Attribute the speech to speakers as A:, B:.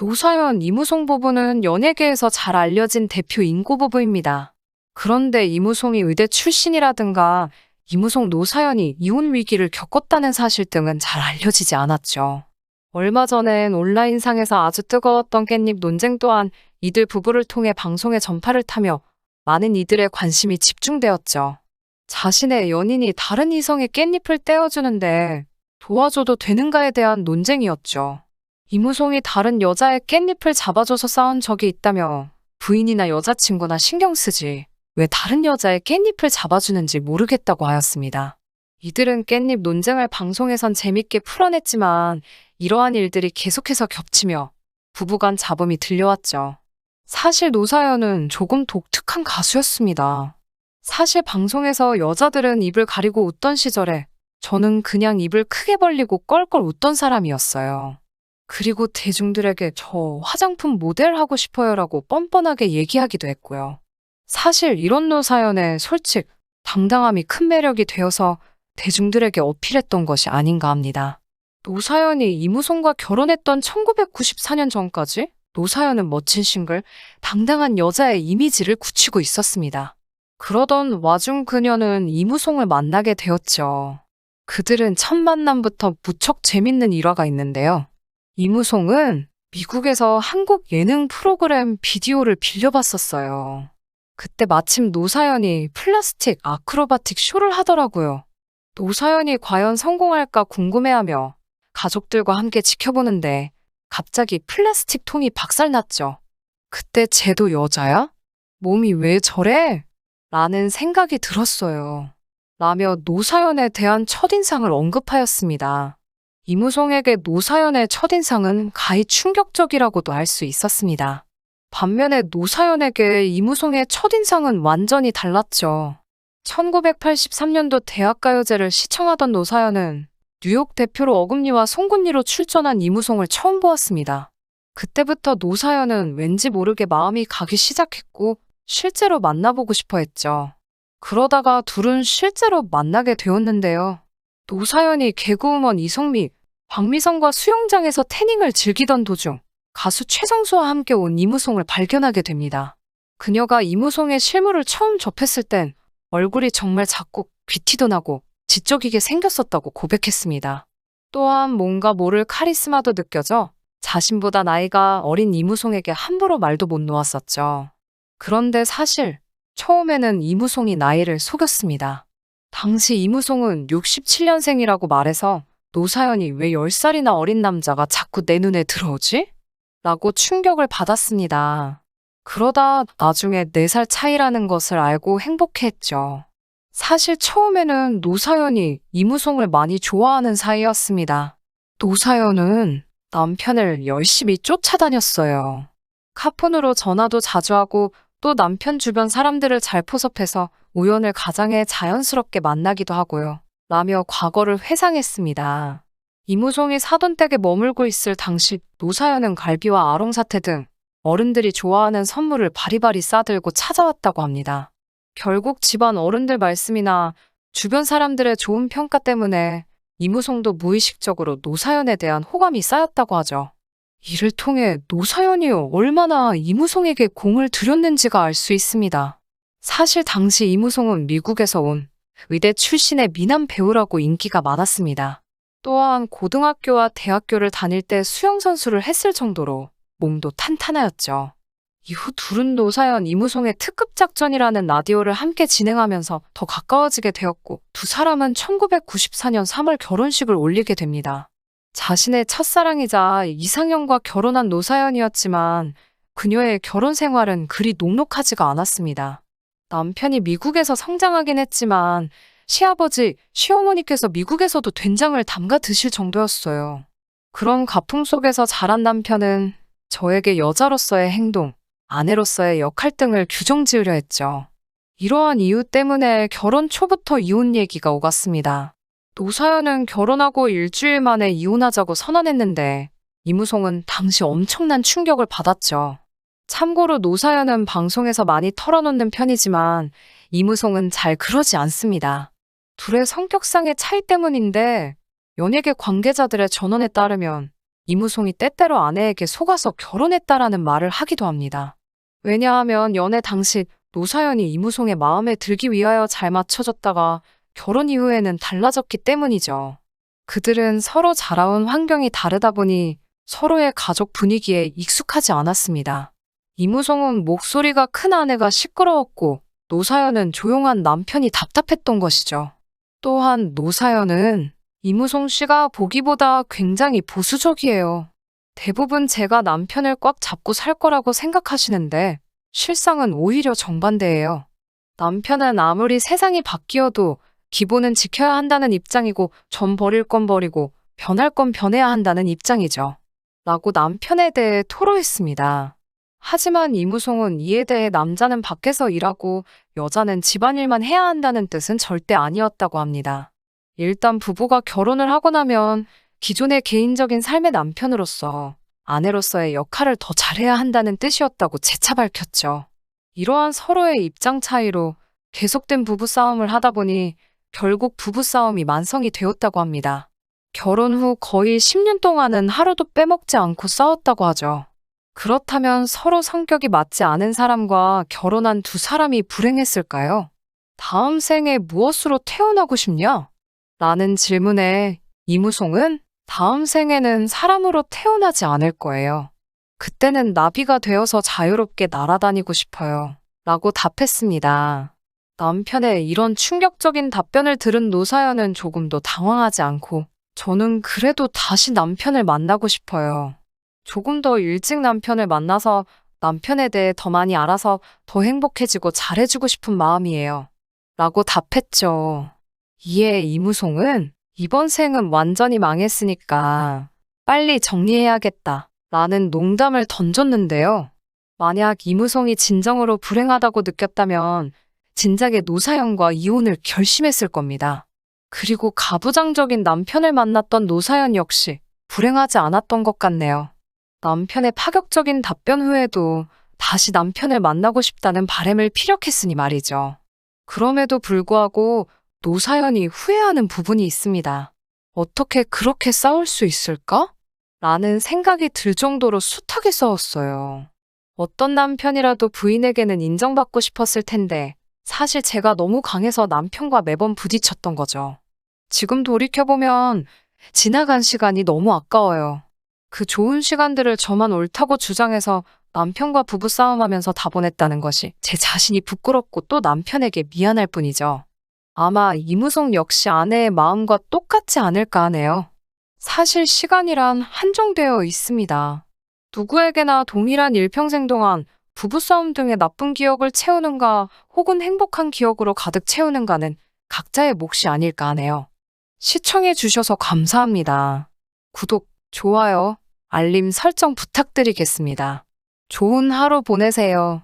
A: 노사연, 이무송 부부는 연예계에서 잘 알려진 대표 인고 부부입니다. 그런데 이무송이 의대 출신이라든가 이무송 노사연이 이혼 위기를 겪었다는 사실 등은 잘 알려지지 않았죠. 얼마 전엔 온라인상에서 아주 뜨거웠던 깻잎 논쟁 또한 이들 부부를 통해 방송에 전파를 타며 많은 이들의 관심이 집중되었죠. 자신의 연인이 다른 이성의 깻잎을 떼어주는데 도와줘도 되는가에 대한 논쟁이었죠. 이무송이 다른 여자의 깻잎을 잡아줘서 싸운 적이 있다며 부인이나 여자친구나 신경 쓰지 왜 다른 여자의 깻잎을 잡아주는지 모르겠다고 하였습니다. 이들은 깻잎 논쟁을 방송에선 재밌게 풀어냈지만 이러한 일들이 계속해서 겹치며 부부간 잡음이 들려왔죠. 사실 노사연은 조금 독특한 가수였습니다. 사실 방송에서 여자들은 입을 가리고 웃던 시절에 저는 그냥 입을 크게 벌리고 껄껄 웃던 사람이었어요. 그리고 대중들에게 저 화장품 모델 하고 싶어요라고 뻔뻔하게 얘기하기도 했고요. 사실 이런 노사연의 솔직, 당당함이 큰 매력이 되어서 대중들에게 어필했던 것이 아닌가 합니다. 노사연이 이무송과 결혼했던 1994년 전까지 노사연은 멋진 싱글, 당당한 여자의 이미지를 굳히고 있었습니다. 그러던 와중 그녀는 이무송을 만나게 되었죠. 그들은 첫 만남부터 무척 재밌는 일화가 있는데요. 이무송은 미국에서 한국 예능 프로그램 비디오를 빌려봤었어요. 그때 마침 노사연이 플라스틱 아크로바틱 쇼를 하더라고요. 노사연이 과연 성공할까 궁금해하며 가족들과 함께 지켜보는데 갑자기 플라스틱 통이 박살났죠. 그때 쟤도 여자야? 몸이 왜 저래? 라는 생각이 들었어요. 라며 노사연에 대한 첫인상을 언급하였습니다. 이무송에게 노사연의 첫인상은 가히 충격적이라고도 할 수 있었습니다. 반면에 노사연에게 이무송의 첫인상은 완전히 달랐죠. 1983년도 대학가요제를 시청하던 노사연은 뉴욕 대표로 어금니와 송곳니로 출전한 이무송을 처음 보았습니다. 그때부터 노사연은 왠지 모르게 마음이 가기 시작했고 실제로 만나보고 싶어 했죠. 그러다가 둘은 실제로 만나게 되었는데요. 노사연이 개그우먼 이성미, 박미선과 수영장에서 태닝을 즐기던 도중 가수 최성수와 함께 온 이무송을 발견하게 됩니다. 그녀가 이무송의 실물을 처음 접했을 땐 얼굴이 정말 작고 귀티도 나고 지적이게 생겼었다고 고백했습니다. 또한 뭔가 모를 카리스마도 느껴져 자신보다 나이가 어린 이무송에게 함부로 말도 못 놓았었죠. 그런데 사실 처음에는 이무송이 나이를 속였습니다. 당시 이무송은 67년생이라고 말해서 노사연이 왜 10살이나 어린 남자가 자꾸 내 눈에 들어오지? 라고 충격을 받았습니다. 그러다 나중에 4살 차이라는 것을 알고 행복해했죠. 사실 처음에는 노사연이 이무송을 많이 좋아하는 사이였습니다. 노사연은 남편을 열심히 쫓아다녔어요. 카폰으로 전화도 자주 하고 또 남편 주변 사람들을 잘 포섭해서 우연을 가장해 자연스럽게 만나기도 하고요. 라며 과거를 회상했습니다. 이무송이 사돈 댁에 머물고 있을 당시 노사연은 갈비와 아롱사태 등 어른들이 좋아하는 선물을 바리바리 싸들고 찾아왔다고 합니다. 결국 집안 어른들 말씀이나 주변 사람들의 좋은 평가 때문에 이무송도 무의식적으로 노사연에 대한 호감이 쌓였다고 하죠. 이를 통해 노사연이 얼마나 이무송에게 공을 들였는지가 알 수 있습니다. 사실 당시 이무송은 미국에서 온 의대 출신의 미남 배우라고 인기가 많았습니다. 또한 고등학교와 대학교를 다닐 때 수영선수를 했을 정도로 몸도 탄탄하였죠. 이후 둘은 노사연, 이무송의 특급작전이라는 라디오를 함께 진행하면서 더 가까워지게 되었고 두 사람은 1994년 3월 결혼식을 올리게 됩니다. 자신의 첫사랑이자 이상형과 결혼한 노사연이었지만 그녀의 결혼 생활은 그리 녹록하지가 않았습니다. 남편이 미국에서 성장하긴 했지만 시아버지, 시어머니께서 미국에서도 된장을 담가 드실 정도였어요. 그런 가풍 속에서 자란 남편은 저에게 여자로서의 행동, 아내로서의 역할 등을 규정 지으려 했죠. 이러한 이유 때문에 결혼 초부터 이혼 얘기가 오갔습니다. 노사연은 결혼하고 일주일 만에 이혼하자고 선언했는데 이무송은 당시 엄청난 충격을 받았죠. 참고로 노사연은 방송에서 많이 털어놓는 편이지만 이무송은 잘 그러지 않습니다. 둘의 성격상의 차이 때문인데 연예계 관계자들의 전언에 따르면 이무송이 때때로 아내에게 속아서 결혼했다라는 말을 하기도 합니다. 왜냐하면 연애 당시 노사연이 이무송의 마음에 들기 위하여 잘 맞춰줬다가 결혼 이후에는 달라졌기 때문이죠. 그들은 서로 자라온 환경이 다르다 보니 서로의 가족 분위기에 익숙하지 않았습니다. 이무송은 목소리가 큰 아내가 시끄러웠고 노사연은 조용한 남편이 답답했던 것이죠. 또한 노사연은 이무송 씨가 보기보다 굉장히 보수적이에요. 대부분 제가 남편을 꽉 잡고 살 거라고 생각하시는데 실상은 오히려 정반대예요. 남편은 아무리 세상이 바뀌어도 기본은 지켜야 한다는 입장이고 전 버릴 건 버리고 변할 건 변해야 한다는 입장이죠. 라고 남편에 대해 토로했습니다. 하지만 이무송은 이에 대해 남자는 밖에서 일하고 여자는 집안일만 해야 한다는 뜻은 절대 아니었다고 합니다. 일단 부부가 결혼을 하고 나면 기존의 개인적인 삶의 남편으로서 아내로서의 역할을 더 잘해야 한다는 뜻이었다고 재차 밝혔죠. 이러한 서로의 입장 차이로 계속된 부부싸움을 하다 보니 결국 부부싸움이 만성이 되었다고 합니다. 결혼 후 거의 10년 동안은 하루도 빼먹지 않고 싸웠다고 하죠. 그렇다면 서로 성격이 맞지 않은 사람과 결혼한 두 사람이 불행했을까요? 다음 생에 무엇으로 태어나고 싶냐? 라는 질문에 이무송은 다음 생에는 사람으로 태어나지 않을 거예요. 그때는 나비가 되어서 자유롭게 날아다니고 싶어요. 라고 답했습니다. 남편의 이런 충격적인 답변을 들은 노사연은 조금도 당황하지 않고 저는 그래도 다시 남편을 만나고 싶어요. 조금 더 일찍 남편을 만나서 남편에 대해 더 많이 알아서 더 행복해지고 잘해주고 싶은 마음이에요. 라고 답했죠. 이에 이무송은 이번 생은 완전히 망했으니까 빨리 정리해야겠다 라는 농담을 던졌는데요. 만약 이무송이 진정으로 불행하다고 느꼈다면 진작에 노사연과 이혼을 결심했을 겁니다. 그리고 가부장적인 남편을 만났던 노사연 역시 불행하지 않았던 것 같네요. 남편의 파격적인 답변 후에도 다시 남편을 만나고 싶다는 바람을 피력했으니 말이죠. 그럼에도 불구하고 노사연이 후회하는 부분이 있습니다. 어떻게 그렇게 싸울 수 있을까? 라는 생각이 들 정도로 숱하게 싸웠어요. 어떤 남편이라도 부인에게는 인정받고 싶었을 텐데 사실 제가 너무 강해서 남편과 매번 부딪혔던 거죠. 지금 돌이켜보면 지나간 시간이 너무 아까워요. 그 좋은 시간들을 저만 옳다고 주장해서 남편과 부부싸움하면서 다 보냈다는 것이 제 자신이 부끄럽고 또 남편에게 미안할 뿐이죠. 아마 이무송 역시 아내의 마음과 똑같지 않을까 하네요. 사실 시간이란 한정되어 있습니다. 누구에게나 동일한 일평생 동안 부부싸움 등의 나쁜 기억을 채우는가 혹은 행복한 기억으로 가득 채우는가는 각자의 몫이 아닐까 하네요. 시청해 주셔서 감사합니다. 구독, 좋아요, 알림 설정 부탁드리겠습니다. 좋은 하루 보내세요.